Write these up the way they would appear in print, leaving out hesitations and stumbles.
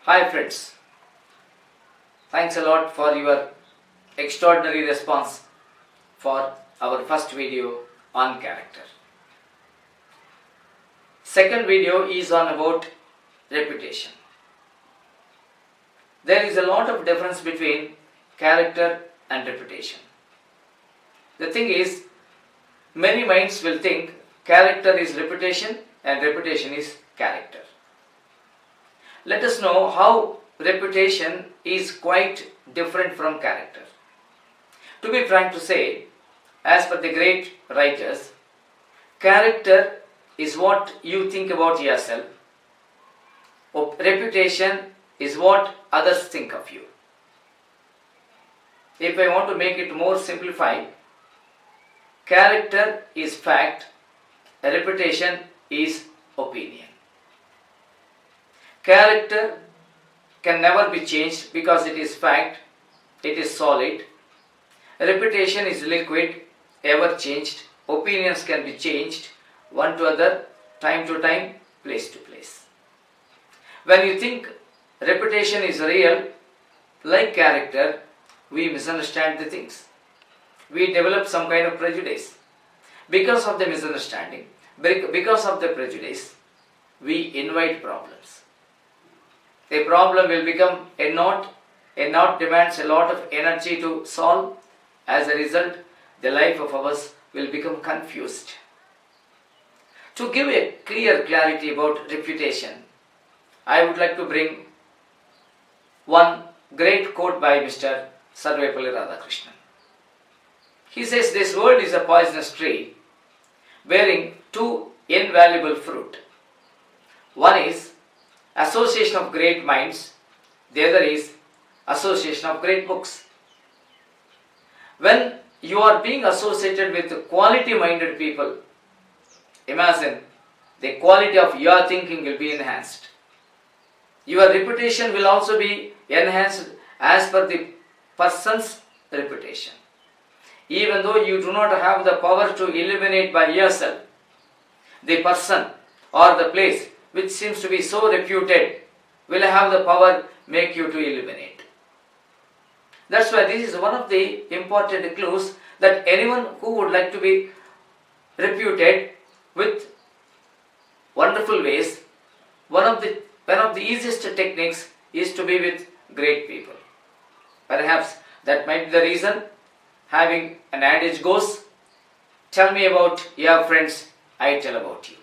Hi friends, thanks a lot for your extraordinary response for our first video on character. Second video is on about reputation. There is a lot of difference between character and reputation. The thing is, many minds will think character is reputation and reputation is character. Let us know how reputation is quite different from character. To be frank to say, as per the great writers, character is what you think about yourself. Reputation is what others think of you. If I want to make it more simplified, character is fact, reputation is opinion. Character can never be changed because it is fact, it is solid. Reputation is liquid, ever changed. Opinions can be changed, one to other, time to time, place to place. When you think reputation is real, like character, we misunderstand the things. We develop some kind of prejudice. Because of the misunderstanding, because of the prejudice, we invite problems. A problem will become a knot demands a lot of energy to solve. As a result, the life of ours will become confused. To give a clear clarity about reputation, I would like to bring one great quote by Mr. Sarvepalli Radhakrishnan. He says, "This world is a poisonous tree bearing two invaluable fruit. One is association of great minds, the other is association of great books." When you are being associated with quality-minded people, imagine the quality of your thinking will be enhanced. Your reputation will also be enhanced as per the person's reputation. Even though you do not have the power to illuminate by yourself, the person or the place which seems to be so reputed will have the power make you to illuminate. That's why this is one of the important clues that anyone who would like to be reputed with wonderful ways, one of the easiest techniques is to be with great people. Perhaps that might be the reason having an adage goes, "Tell me about your friends, I tell about you."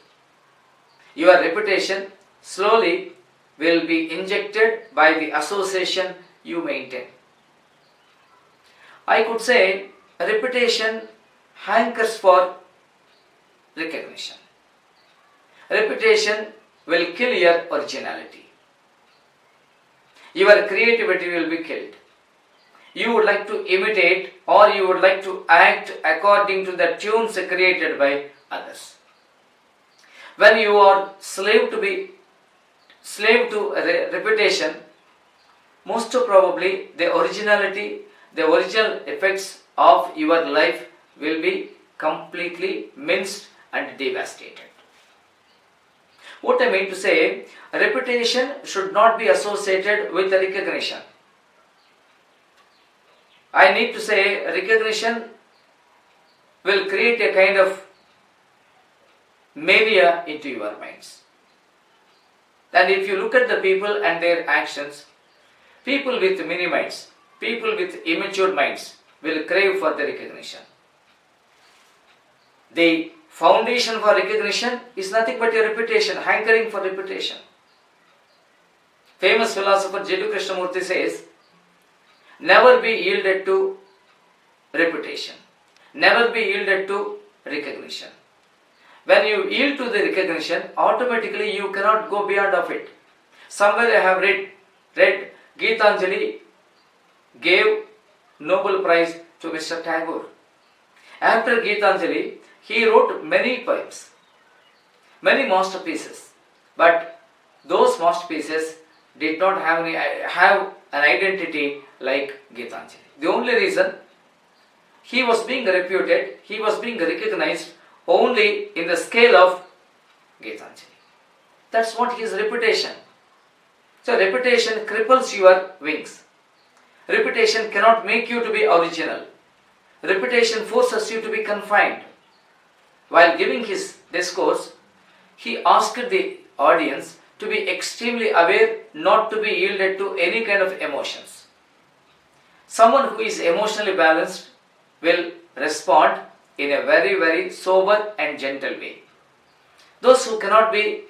Your reputation slowly will be injected by the association you maintain. I could say reputation hankers for recognition. Reputation will kill your originality. Your creativity will be killed. You would like to imitate or you would like to act according to the tunes created by others. When you are slave to reputation, most probably the originality, the original effects of your life will be completely minced and devastated. What I mean to say, reputation should not be associated with recognition. I need to say recognition will create a kind of mania into your minds. And if you look at the people and their actions, people with mini minds, people with immature minds will crave for the recognition. The foundation for recognition is nothing but your reputation, hankering for reputation. Famous philosopher Jiddu Krishnamurti says, never be yielded to reputation. Never be yielded to recognition. When you yield to the recognition, automatically you cannot go beyond of it. Somewhere I have read Geetanjali gave Nobel Prize to Mr. Tagore. After Geetanjali, he wrote many poems, many masterpieces, but those masterpieces did not have an identity like Geetanjali. The only reason he was being reputed, he was being recognized only in the scale of Geetanjali. That's what his reputation. So repetition cripples your wings. Repetition cannot make you to be original. Repetition forces you to be confined. While giving his discourse, he asked the audience to be extremely aware not to be yielded to any kind of emotions. Someone who is emotionally balanced will respond in a very, very sober and gentle way. Those who cannot be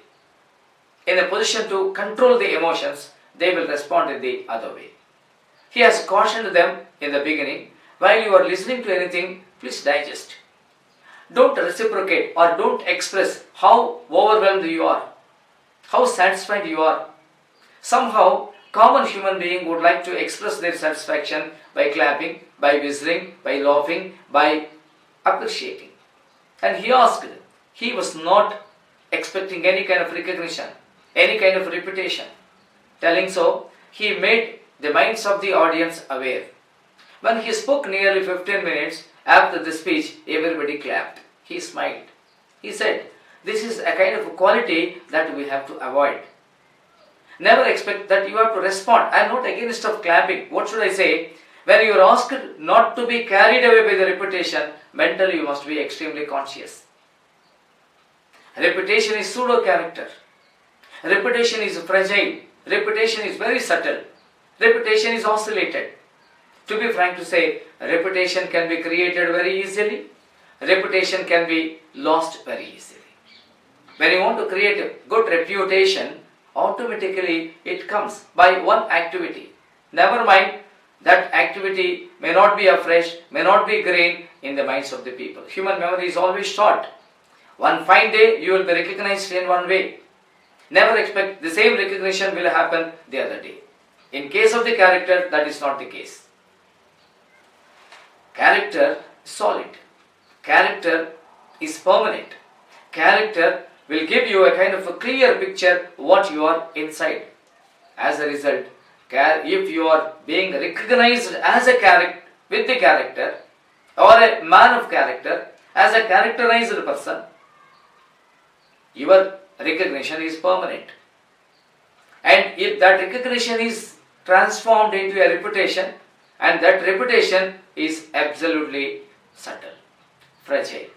in a position to control the emotions, they will respond in the other way. He has cautioned them in the beginning, while you are listening to anything, please digest. Don't reciprocate or don't express how overwhelmed you are, how satisfied you are. Somehow, common human being would like to express their satisfaction by clapping, by whistling, by laughing, by appreciating. And he asked, he was not expecting any kind of recognition, any kind of reputation. Telling so, he made the minds of the audience aware. When he spoke nearly 15 minutes after the speech, everybody clapped. He smiled. He said, this is a kind of quality that we have to avoid. Never expect that you have to respond. I am not against of clapping. What should I say? When you are asked not to be carried away by the reputation, mentally you must be extremely conscious. Reputation is pseudo-character. Reputation is fragile. Reputation is very subtle. Reputation is oscillated. To be frank to say, reputation can be created very easily. Reputation can be lost very easily. When you want to create a good reputation, automatically it comes by one activity. Never mind, that activity may not be afresh, may not be green in the minds of the people. Human memory is always short. One fine day you will be recognized in one way. Never expect the same recognition will happen the other day. In case of the character, that is not the case. Character is solid. Character is permanent. Character will give you a kind of a clear picture what you are inside. As a result, if you are being recognized as a character, with the character, or a man of character, as a characterized person, your recognition is permanent. And if that recognition is transformed into a reputation, and that reputation is absolutely subtle, fragile,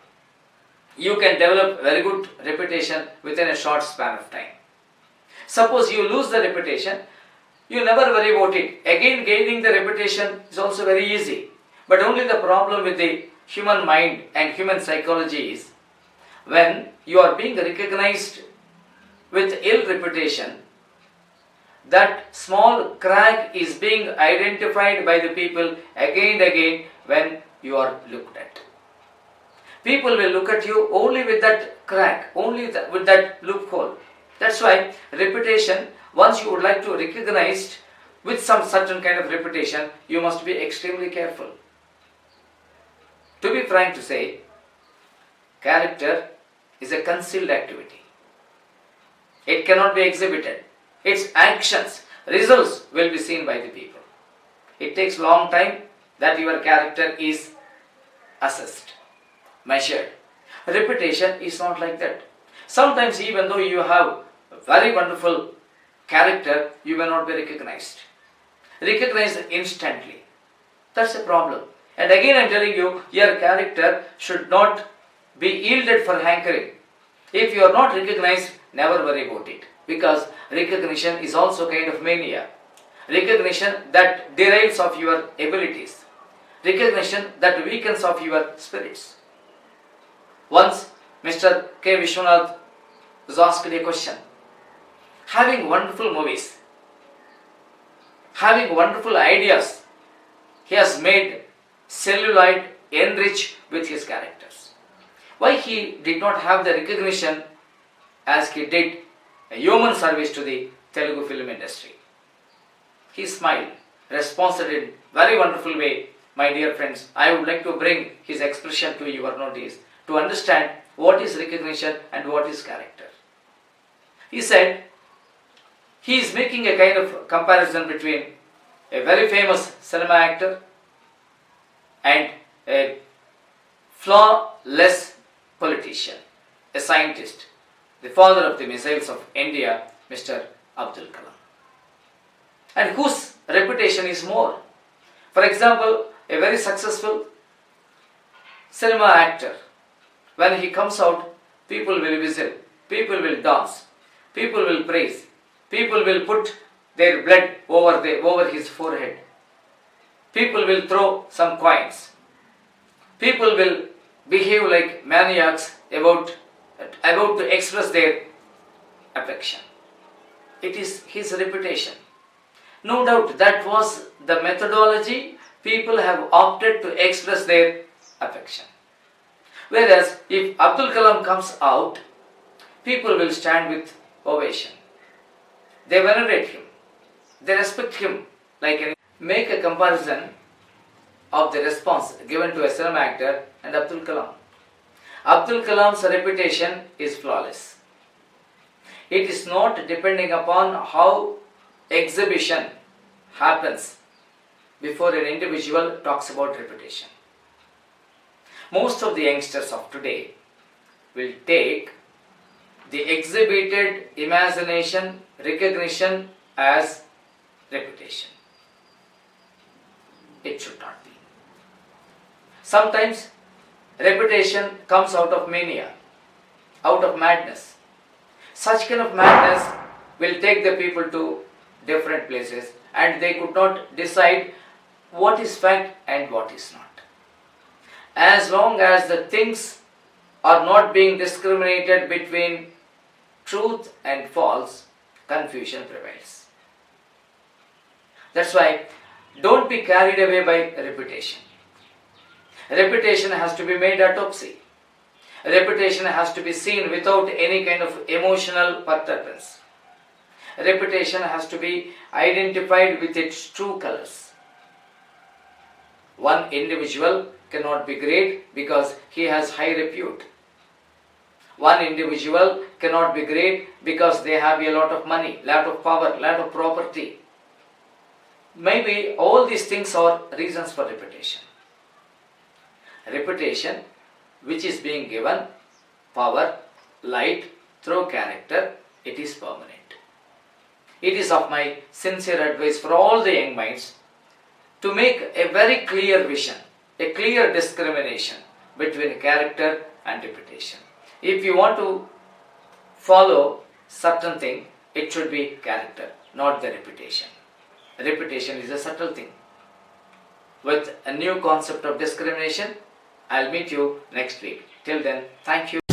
you can develop very good reputation within a short span of time. Suppose you lose the reputation, you never worry about it. Again, gaining the reputation is also very easy. But only the problem with the human mind and human psychology is, when you are being recognized with ill reputation, that small crack is being identified by the people again and again when you are looked at. People will look at you only with that crack, only with that loophole. That's why reputation, once you would like to recognize with some certain kind of reputation, you must be extremely careful. To be frank to say, character is a concealed activity. It cannot be exhibited. Its actions, results will be seen by the people. It takes long time that your character is assessed, measured. Reputation is not like that. Sometimes even though you have very wonderful character, you may not be recognized. Recognized instantly. That's a problem. And again I am telling you, your character should not be yielded for hankering. If you are not recognized, never worry about it. Because recognition is also kind of mania. Recognition that derives of your abilities. Recognition that weakens of your spirits. Once Mr. K. Vishwanath was asked a question. Having wonderful movies, having wonderful ideas, he has made celluloid enrich with his characters. Why he did not have the recognition as he did a human service to the Telugu film industry? He smiled, responded in very wonderful way. My dear friends, I would like to bring his expression to your notice to understand what is recognition and what is character. He said, he is making a kind of comparison between a very famous cinema actor and a flawless politician, a scientist, the father of the missiles of India, Mr. Abdul Kalam. and whose reputation is more. For example, a very successful cinema actor, when he comes out, people will whistle, people will dance, people will praise, people will put their blood over his forehead, people will throw some coins, people will behave like maniacs about to express their affection. It is his reputation. No doubt that was the methodology people have opted to express their affection. Whereas if Abdul Kalam comes out, people will stand with ovation. They venerate him. They respect him like any. Make a comparison of the response given to a cinema actor and Abdul Kalam. Abdul Kalam's reputation is flawless. It is not depending upon how exhibition happens before an individual talks about reputation. Most of the youngsters of today will take the exhibited imagination, recognition as reputation. It should not be. Sometimes reputation comes out of mania, out of madness. Such kind of madness will take the people to different places and they could not decide what is fact and what is not. As long as the things are not being discriminated between truth and false, confusion prevails. That's why don't be carried away by reputation. Reputation has to be made autopsy. Reputation has to be seen without any kind of emotional perturbance. Reputation has to be identified with its true colors. One individual cannot be great because he has high repute. One individual cannot be great because they have a lot of money, lot of power, lot of property. Maybe all these things are reasons for reputation. Reputation which is being given power, light through character, it is permanent. It is of my sincere advice for all the young minds to make a very clear vision, a clear discrimination between character and reputation. If you want to follow certain thing, it should be character, not the reputation. Reputation is a subtle thing. With a new concept of discrimination, I'll meet you next week. Till then, thank you.